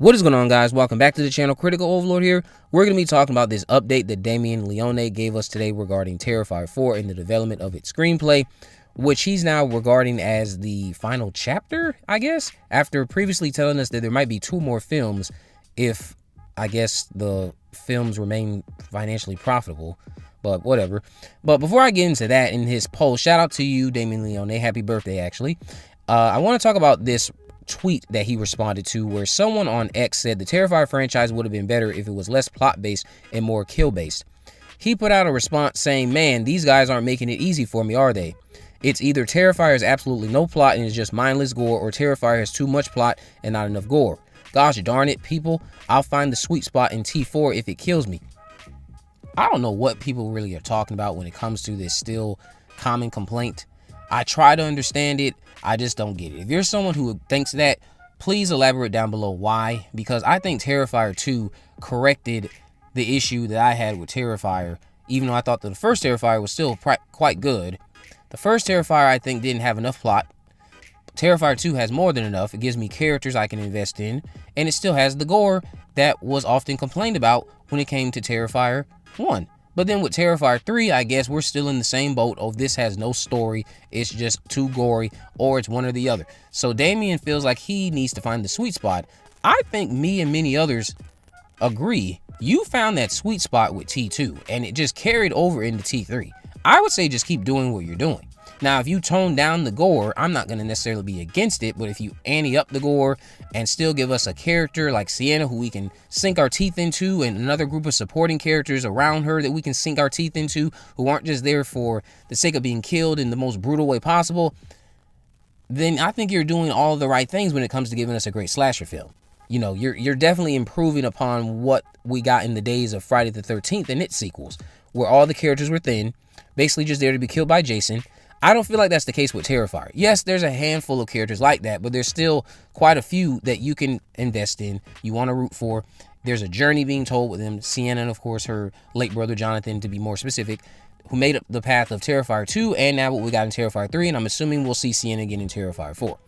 What is going on, guys? Welcome back to the channel. Critical Overlord here. We're going to be talking about this update that Damien Leone gave us today regarding Terrifier 4 and the development of its screenplay, which he's now regarding as the final chapter, I guess, after previously telling us that there might be 2 more films if, I guess, the films remain financially profitable. But whatever. But before I get into that, in his post, shout out to you, Damien Leone. Happy birthday, actually. I want to talk about this tweet that he responded to, where someone on X said the Terrifier franchise would have been better if it was less plot-based and more kill-based. He put out a response saying, "Man, these guys aren't making it easy for me, are they? It's either Terrifier has absolutely no plot and is just mindless gore, or Terrifier has too much plot and not enough gore. Gosh darn it, people, I'll find the sweet spot in T4 if it kills me." I don't know what people really are talking about when it comes to this still common complaint. I try to understand it. I just don't get it. If you're someone who thinks that, please elaborate down below why. Because I think Terrifier 2 corrected the issue that I had with Terrifier. Even though I thought that the first Terrifier was still quite good. The first Terrifier, I think, didn't have enough plot. Terrifier 2 has more than enough. It gives me characters I can invest in. And it still has the gore that was often complained about when it came to Terrifier 1. But then with Terrifier 3, I guess we're still in the same boat of this has no story, it's just too gory, or it's one or the other. So Damien feels like he needs to find the sweet spot. I think me and many others agree. You found that sweet spot with T2, and it just carried over into T3. I would say just keep doing what you're doing. Now, if you tone down the gore, I'm not going to necessarily be against it, but if you ante up the gore and still give us a character like Sienna who we can sink our teeth into, and another group of supporting characters around her that we can sink our teeth into, who aren't just there for the sake of being killed in the most brutal way possible, then I think you're doing all the right things when it comes to giving us a great slasher film. You know, you're definitely improving upon what we got in the days of Friday the 13th and its sequels, where all the characters were thin, basically just there to be killed by Jason. I don't feel like that's the case with Terrifier. Yes, there's a handful of characters like that, but there's still quite a few that you can invest in, you want to root for. There's a journey being told with them. Sienna, and of course, her late brother, Jonathan, to be more specific, who made up the path of Terrifier 2, and now what we got in Terrifier 3, and I'm assuming we'll see Sienna again in Terrifier 4.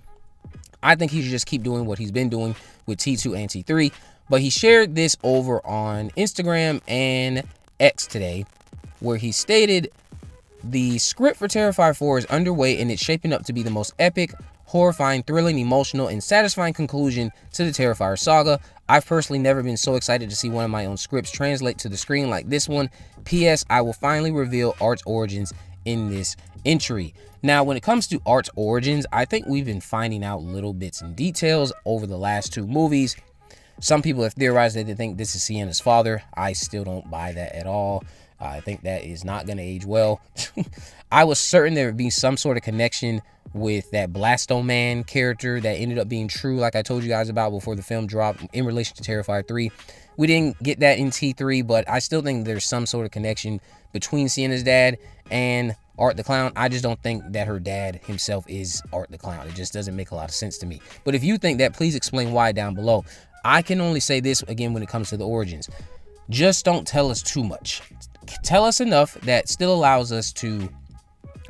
I think he should just keep doing what he's been doing with T2 and T3, but he shared this over on Instagram and X today, where he stated, "The script for Terrifier 4 is underway, and it's shaping up to be the most epic, horrifying, thrilling, emotional, and satisfying conclusion to the Terrifier saga. I've personally never been so excited to see one of my own scripts translate to the screen like this one. P.S. I will finally reveal Art's origins in this entry." Now, when it comes to Art's origins, I think we've been finding out little bits and details over the last 2 movies. Some people have theorized that they think this is Sienna's father. I still don't buy that at all. I think that is not going to age well. I was certain there would be some sort of connection with that Blasto Man character that ended up being true, like I told you guys about before the film dropped, in relation to Terrifier 3. We didn't get that in T3, but I still think there's some sort of connection between Sienna's dad and Art the Clown. I just don't think that her dad himself is Art the Clown. It just doesn't make a lot of sense to me. But if you think that, please explain why down below. I can only say this again when it comes to the origins. Just don't tell us too much. Tell us enough that still allows us to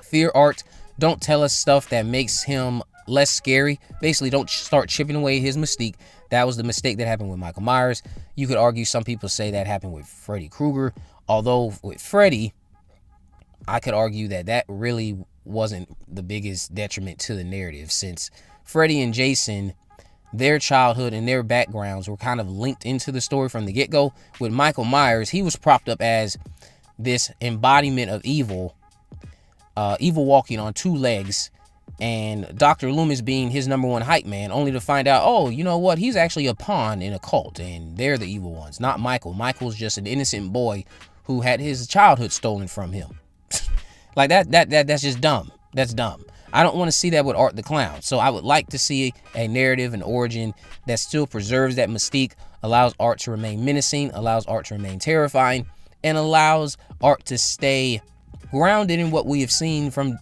fear Art. Don't tell us stuff that makes him less scary. Basically, don't start chipping away his mystique. That was the mistake that happened with Michael Myers. You could argue, some people say that happened with Freddy Krueger. Although with Freddy, I could argue that that really wasn't the biggest detriment to the narrative, since Freddy and Jason, their childhood and their backgrounds were kind of linked into the story from the get-go. With Michael Myers, he was propped up as this embodiment of evil, evil walking on 2 legs, and Dr. Loomis being his #1 hype man, only to find out, oh, you know what, he's actually a pawn in a cult, and they're the evil ones, not Michael. Michael's just an innocent boy who had his childhood stolen from him. Like that's just dumb. That's dumb. I don't want to see that with Art the Clown. So I would like to see a narrative, an origin that still preserves that mystique, allows Art to remain menacing, allows Art to remain terrifying, and allows Art to stay grounded in what we have seen from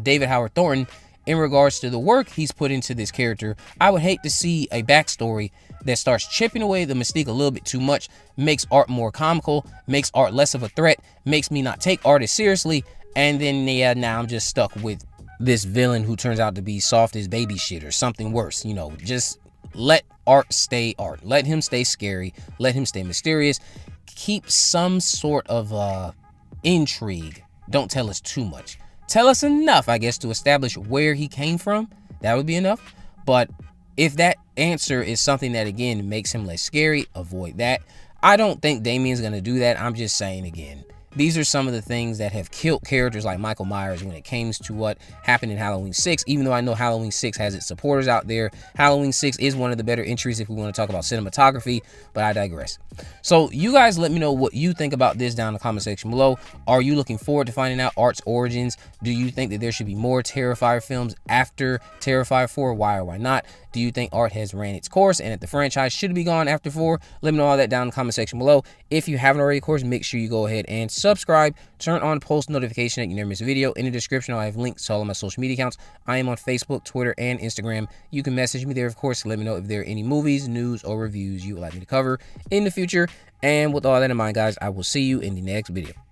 David Howard Thornton in regards to the work he's put into this character. I would hate to see a backstory that starts chipping away the mystique a little bit too much, makes Art more comical, makes Art less of a threat, makes me not take Art as seriously, and then now I'm just stuck with this villain who turns out to be soft as baby shit or something worse. You know, just let Art stay Art. Let him stay scary. Let him stay mysterious. Keep some sort of intrigue. Don't tell us too much. Tell us enough, I guess, to establish where he came from. That would be enough. But if that answer is something that, again, makes him less scary, avoid that. I don't think Damien's going to do that. I'm just saying, again, these are some of the things that have killed characters like Michael Myers when it came to what happened in Halloween 6. Even though I know Halloween 6 has its supporters out there, Halloween 6 is one of the better entries if we want to talk about cinematography, but I digress. So you guys let me know what you think about this down in the comment section below. Are you looking forward to finding out Art's origins? Do you think that there should be more Terrifier films after Terrifier 4? Why or why not? Do you think Art has ran its course and that the franchise should be gone after 4? Let me know all that down in the comment section below. If you haven't already, of course, make sure you go ahead and subscribe. Turn on post notification that you never miss a video. In the description, I have links to all of my social media accounts. I am on Facebook, Twitter, and Instagram. You can message me there, of course, to let me know if there are any movies, news, or reviews you would like me to cover in the future. And with all that in mind, guys, I will see you in the next video.